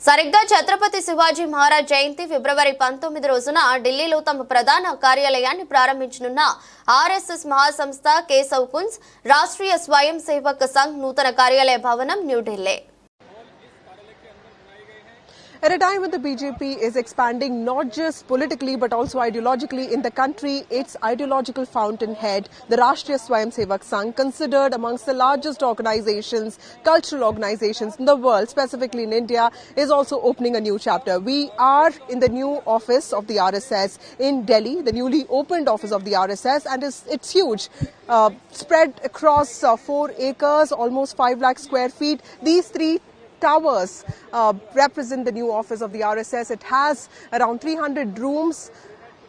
సరిగ్గా ఛత్రపతి శివాజీ మహారాజ్ జయంతి ఫిబ్రవరి 19 రోజున ఢిల్లీలో తమ ప్రధాన కార్యాలయాన్ని ప్రారంభించనున్న ఆర్ఎస్ఎస్ మహాసంస్థ కేశవ్ కుంజ్ రాష్ట్రీయ స్వయం సేవక్ సంఘ్ నూతన కార్యాలయ భవనం New Delhi. At a time when the BJP is expanding not just politically but also ideologically in the country, its ideological fountainhead, the Rashtriya Swayam Sevak Sangh, considered amongst the largest organizations, cultural organizations in the world, specifically in India, is also opening a new chapter. We are in the new office of the RSS in Delhi, the newly opened office of the RSS, and it's huge. Spread across 4 acres, almost 5 lakh square feet. These 3 towers represent the new office of the RSS. It has around 300 rooms,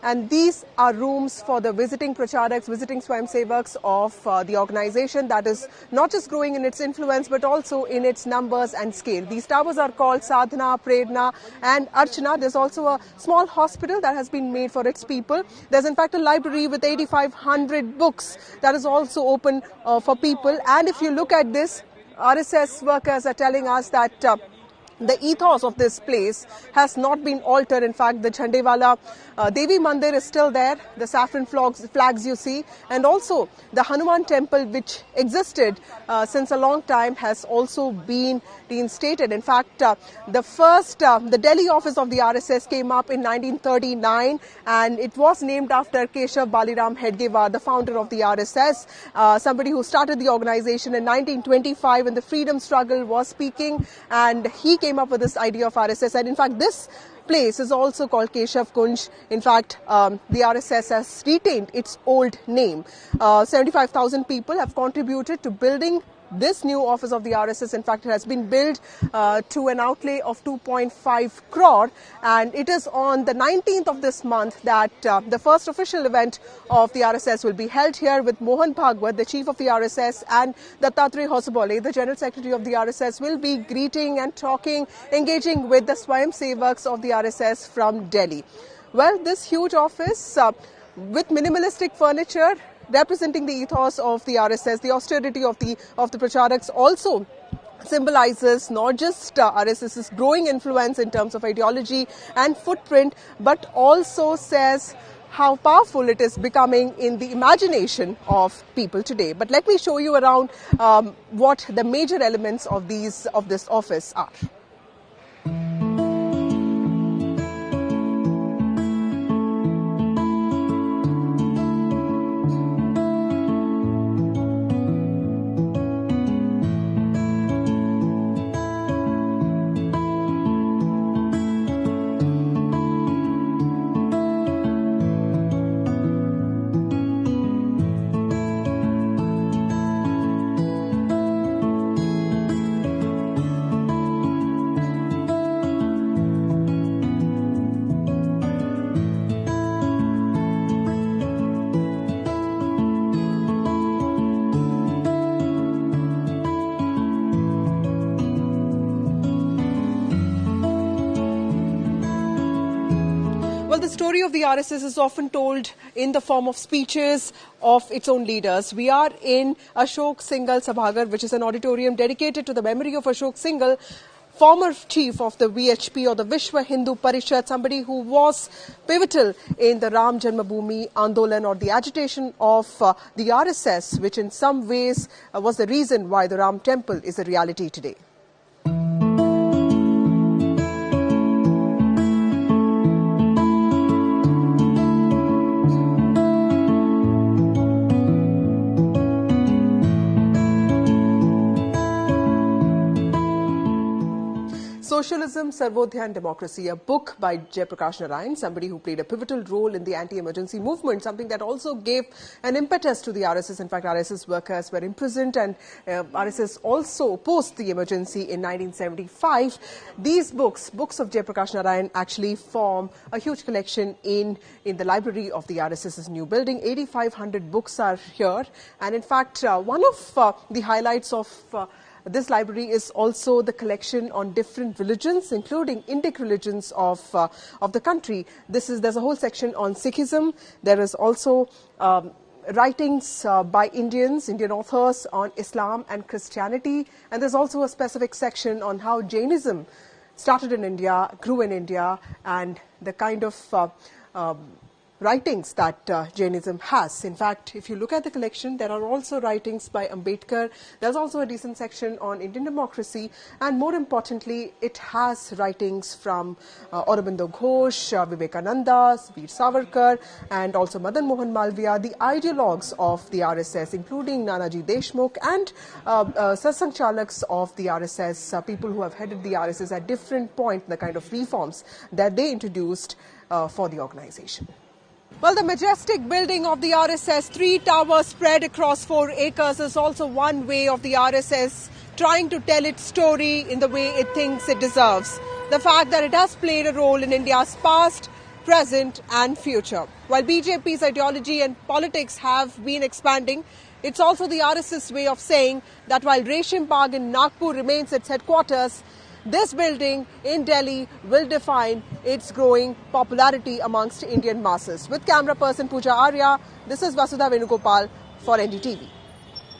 and these are rooms for the visiting pracharaks, visiting Swayam Sevaks of the organization that is not just growing in its influence but also in its numbers and scale. These towers are called Sadhana, Prerna and Archana. There's also a small hospital that has been made for its people. There's in fact a library with 8,500 books that is also open for people. And if you look at this, RSS workers are telling us that the ethos of this place has not been altered. In fact, the Jhandewala Devi Mandir is still there, the saffron flags you see, and also the Hanuman temple, which existed since a long time, has also been reinstated. In fact, the Delhi office of the RSS came up in 1939, and it was named after Keshav Baliram Hedgewar, the founder of the RSS, somebody who started the organization in 1925 when the freedom struggle was speaking, and he came up with this idea of RSS. And in fact, this place is also called Keshav Kunj. In fact, the RSS has retained its old name. 75,000 people have contributed to building this new office of the RSS. In fact, it has been built to an outlay of 2.5 crore, and it is on the 19th of this month that the first official event of the RSS will be held here, with Mohan Bhagwat, the chief of the RSS, and Dattatreya Hosabole, the general secretary of the RSS, will be greeting and talking, engaging with the Swayam Sevaks of the RSS from Delhi. Well, this huge office with minimalistic furniture representing the ethos of the RSS, the austerity of the pracharaks, also symbolizes not just RSS's growing influence in terms of ideology and footprint, but also says how powerful it is becoming in the imagination of people today. But let me show you around what the major elements of this office are. Well, the story of the RSS is often told in the form of speeches of its own leaders. We are in Ashok Singhal Sabhagar, which is an auditorium dedicated to the memory of Ashok Singhal, former chief of the VHP or the Vishwa Hindu Parishad, somebody who was pivotal in the Ram Janmabhoomi Andolan, or the agitation of the RSS, which in some ways was the reason why the Ram temple is a reality today. Socialism, Sarvodhya and Democracy, a book by Jayaprakash Narayan, somebody who played a pivotal role in the anti-emergency movement, something that also gave an impetus to the RSS. In fact, RSS workers were imprisoned, and RSS also opposed the emergency in 1975. These books of Jayaprakash Narayan, actually form a huge collection in the library of the RSS's new building. 8,500 books are here, and in fact, one of the highlights of this library is also the collection on different religions, including Indic religions of the country. There's a whole section on Sikhism. There is also writings by Indian authors on Islam and Christianity, and there's also a specific section on how Jainism started in India, grew in India, and the kind of writings that Jainism has. In fact, if you look at the collection, there are also writings by Ambedkar. There's also a decent section on Indian democracy, and more importantly, it has writings from Aurobindo Ghosh, Vivekananda, Veer Savarkar, and also Madan Mohan Malviya, the ideologues of the RSS, including Nanaji Deshmukh and Satsang Chalaks of the RSS, people who have headed the RSS at different points, the kind of reforms that they introduced for the organization. Well, the majestic building of the RSS, 3 towers spread across 4 acres, is also one way of the RSS trying to tell its story in the way it thinks it deserves. The fact that it has played a role in India's past, present and future. While BJP's ideology and politics have been expanding, it's also the RSS way of saying that while Resham Bagh in Nagpur remains its headquarters, this building in Delhi will define its growing popularity amongst Indian masses. With camera person Pooja Arya, this is Vasudha Venugopal for NDTV.